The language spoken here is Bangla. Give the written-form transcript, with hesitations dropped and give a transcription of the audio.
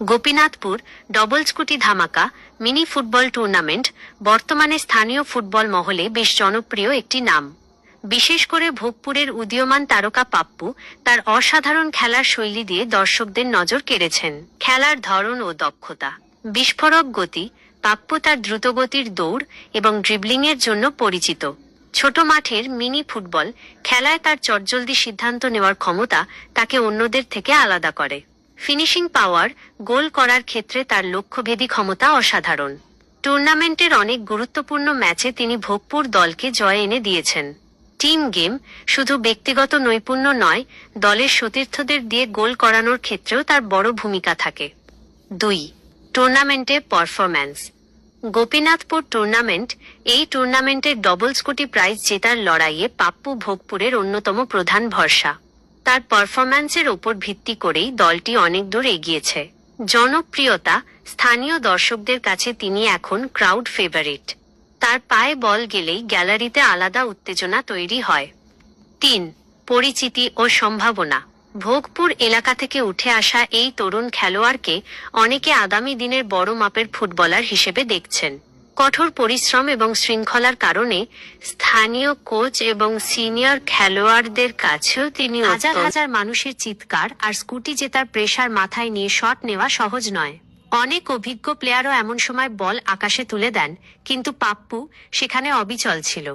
গোপীনাথপুর ডবল স্কুটি ধামাকা মিনি ফুটবল টুর্নামেন্ট বর্তমানে স্থানীয় ফুটবল মহলে বেশ জনপ্রিয় একটি নাম। বিশেষ করে ভোগপুরের উদীয়মান তারকা পাপ্পু তার অসাধারণ খেলার শৈলী দিয়ে দর্শকদের নজর কেড়েছেন। খেলার ধরন ও দক্ষতা, বিস্ফোরক গতি। পাপ্পু তার দ্রুতগতির দৌড় এবং ড্রিবলিংয়ের জন্য পরিচিত। ছোট মাঠের মিনি ফুটবল খেলায় তার চটজলদি সিদ্ধান্ত নেওয়ার ক্ষমতা তাকে অন্যদের থেকে আলাদা করে। ফিনিশিং পাওয়ার, গোল করার ক্ষেত্রে তার লক্ষ্যভেদী ক্ষমতা অসাধারণ। টুর্নামেন্টের অনেক গুরুত্বপূর্ণ ম্যাচে তিনি ভোগপুর দলকে জয় এনে দিয়েছেন। টিম গেম, শুধু ব্যক্তিগত নৈপুণ্য নয়, দলের সতীর্থদের দিয়ে গোল করানোর ক্ষেত্রেও তার বড় ভূমিকা থাকে। 2. টুর্নামেন্টে পারফরম্যান্স। গোপীনাথপুর টুর্নামেন্ট। এই টুর্নামেন্টের ডবল স্কুটি প্রাইজ জেতার লড়াইয়ে পাপ্পু ভোগপুরের অন্যতম প্রধান ভরসা। তার পারফরম্যান্সের ওপর ভিত্তি করেই দলটি অনেক দূর এগিয়েছে। জনপ্রিয়তা, স্থানীয় দর্শকদের কাছে তিনি এখন ক্রাউড ফেভারিট। তার পায়ে বল গেলেই গ্যালারিতে আলাদা উত্তেজনা তৈরি হয়। 3. পরিচিতি ও সম্ভাবনা। ভোগপুর এলাকা থেকে উঠে আসা এই তরুণ খেলোয়াড়কে অনেকে আগামী দিনের বড় মাপের ফুটবলার হিসেবে দেখছেন। কঠোর পরিশ্রম এবং শৃঙ্খলার কারণে স্থানীয় কোচ এবং সিনিয়র খেলোয়াড়দের কাছেও তিনি হাজার হাজার মানুষের চিৎকার আর স্কুটি জেতার প্রেসার মাথায় নিয়ে শট নেওয়া সহজ নয়। অনেক অভিজ্ঞ প্লেয়ারও এমন সময় বল আকাশে তুলে দেন, কিন্তু পাপ্পু সেখানে অবিচল ছিল।